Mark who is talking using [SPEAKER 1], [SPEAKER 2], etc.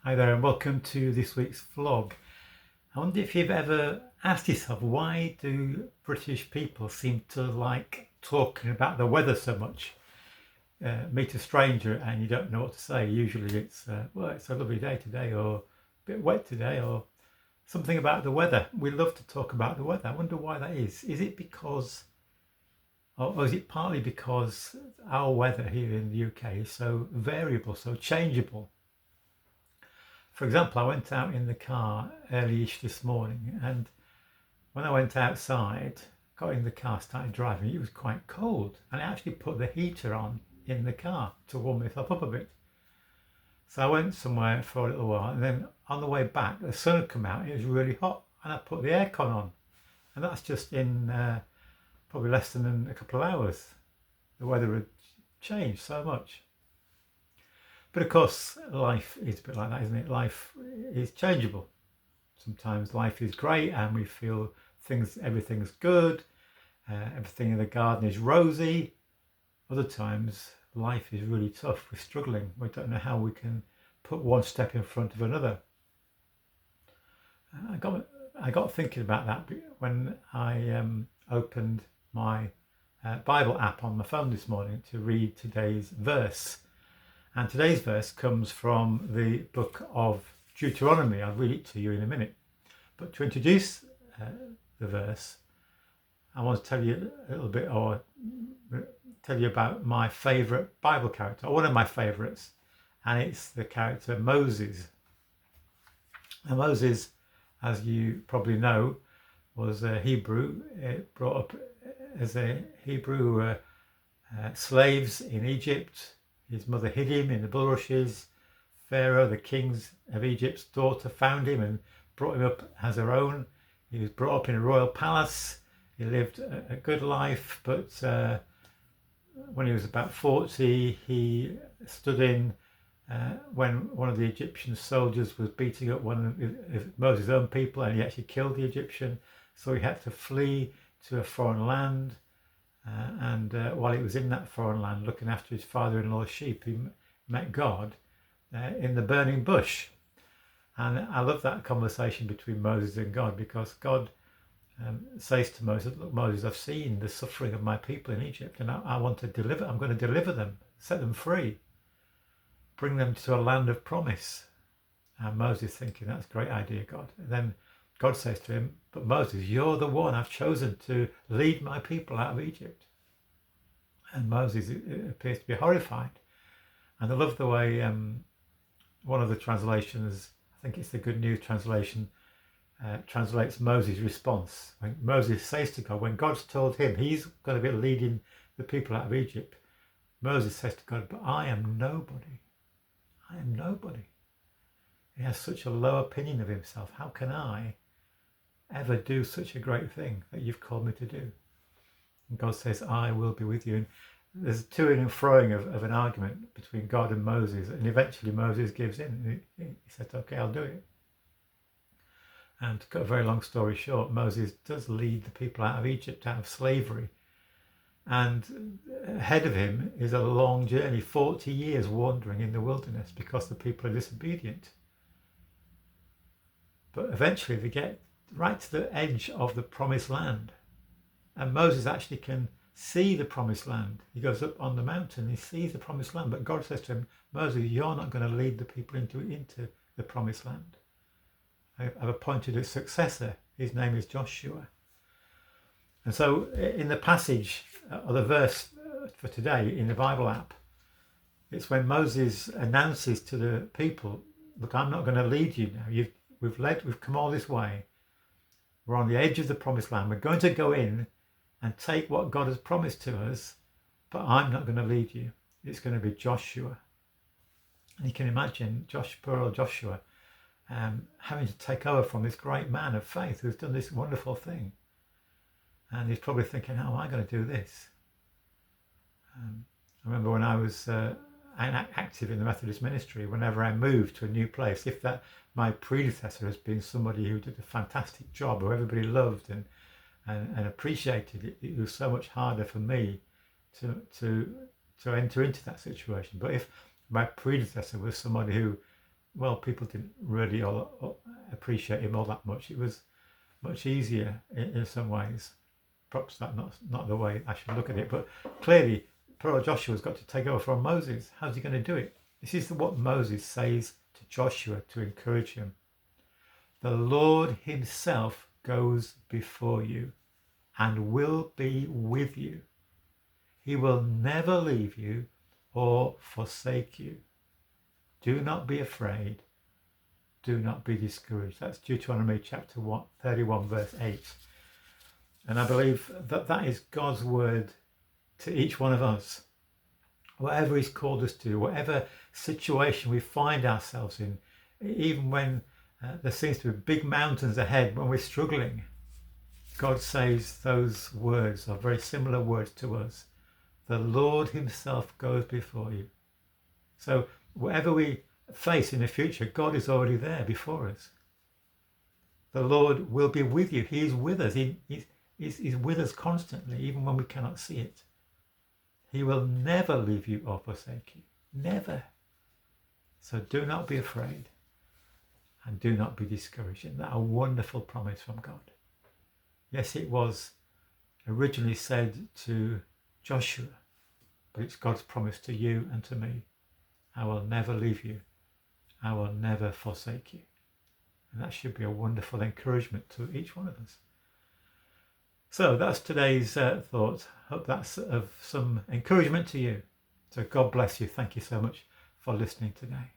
[SPEAKER 1] Hi there and welcome to this week's vlog. I wonder if you've ever asked yourself, why do British people seem to like talking about the weather so much? Meet a stranger and you don't know what to say. Usually it's, well, it's a lovely day today, or a bit wet today, or something about the weather. We love to talk about the weather. I wonder why that is. Is it because, or is it partly because our weather here in the UK is so variable, so changeable? For example, I went out in the car early-ish this morning, and when I went outside, got in the car, started driving, it was quite cold, and I actually put the heater on in the car to warm myself up a bit. So I went somewhere for a little while, and then on the way back, the sun had come out, it was really hot, and I put the aircon on, and that's just in probably less than a couple of hours. The weather had changed so much. But of course, life is a bit like that, isn't it? Life is changeable. Sometimes life is great and we feel everything's good, everything in the garden is rosy. Other times, life is really tough. We're struggling. We don't know how we can put one step in front of another. I got thinking about that when I opened my Bible app on my phone this morning to read today's verse. And today's verse comes from the book of Deuteronomy. I'll read it to you in a minute. But to introduce the verse, I want to tell you a little bit, or tell you about my favourite Bible character, or one of my favourites, and it's the character Moses. Now, Moses, as you probably know, was a Hebrew, brought up as a Hebrew, slaves in Egypt. His mother hid him in the bulrushes. Pharaoh, the king of Egypt's daughter, found him and brought him up as her own. He was brought up in a royal palace. He lived a good life, but when he was about 40, he stood in when one of the Egyptian soldiers was beating up one of Moses' own people, and he actually killed the Egyptian. So he had to flee to a foreign land. And while he was in that foreign land looking after his father-in-law's sheep, he met God in the burning bush. And I love that conversation between Moses and God, because God says to Moses, look, Moses, I've seen the suffering of my people in Egypt, and I want to deliver. I'm going to deliver them, set them free, bring them to a land of promise. And Moses thinking, that's a great idea, God. And then God says to him, but Moses, you're the one I've chosen to lead my people out of Egypt. And Moses appears to be horrified. And I love the way one of the translations, I think it's the Good News translation, translates Moses' response. When Moses says to God, when God's told him he's going to be leading the people out of Egypt, Moses says to God, but I am nobody. I am nobody. He has such a low opinion of himself. How can I ever do such a great thing that you've called me to do? And God says, I will be with you. And there's to and froing of an argument between God and Moses, and eventually Moses gives in. He said, okay, I'll do it. And to cut a very long story short, Moses does lead the people out of Egypt, out of slavery. And ahead of him is a long journey, 40 years wandering in the wilderness because the people are disobedient. But eventually they get right to the edge of the promised land. And Moses actually can see the promised land. He goes up on the mountain, he sees the promised land, but God says to him, Moses, you're not going to lead the people into the promised land. I've appointed a successor. His name is Joshua. And so in the passage, or the verse for today in the Bible app, it's when Moses announces to the people, look, I'm not going to lead you now. We've come all this way. We're on the edge of the promised land. We're going to go in and take what God has promised to us, but I'm not going to lead you. It's going to be Joshua. And you can imagine poor old Joshua having to take over from this great man of faith who's done this wonderful thing. And he's probably thinking, how am I going to do this? I remember when I was active in the Methodist ministry, whenever I moved to a new place, if that my predecessor has been somebody who did a fantastic job, who everybody loved and appreciated it, it was so much harder for me to enter into that situation. But if my predecessor was somebody who well, people didn't really appreciate him all that much. It was much easier in some ways. Perhaps that's not the way I should look at it, but clearly poor Joshua's got to take over from Moses. How's he going to do it? This is what Moses says to Joshua to encourage him. The Lord himself goes before you and will be with you. He will never leave you or forsake you. Do not be afraid. Do not be discouraged. That's Deuteronomy chapter 31, verse 8. And I believe that that is God's word to each one of us. Whatever he's called us to, whatever situation we find ourselves in, even when there seems to be big mountains ahead, when we're struggling, God says those words are very similar words to us. The Lord himself goes before you. So whatever we face in the future, God is already there before us. The Lord will be with you. He is with us. He's with us constantly, even when we cannot see it. He will never leave you or forsake you. Never. So do not be afraid and do not be discouraged. Isn't that a wonderful promise from God? Yes, it was originally said to Joshua, but it's God's promise to you and to me. I will never leave you. I will never forsake you. And that should be a wonderful encouragement to each one of us. So that's today's thought. Hope that's of some encouragement to you. So God bless you. Thank you so much for listening today.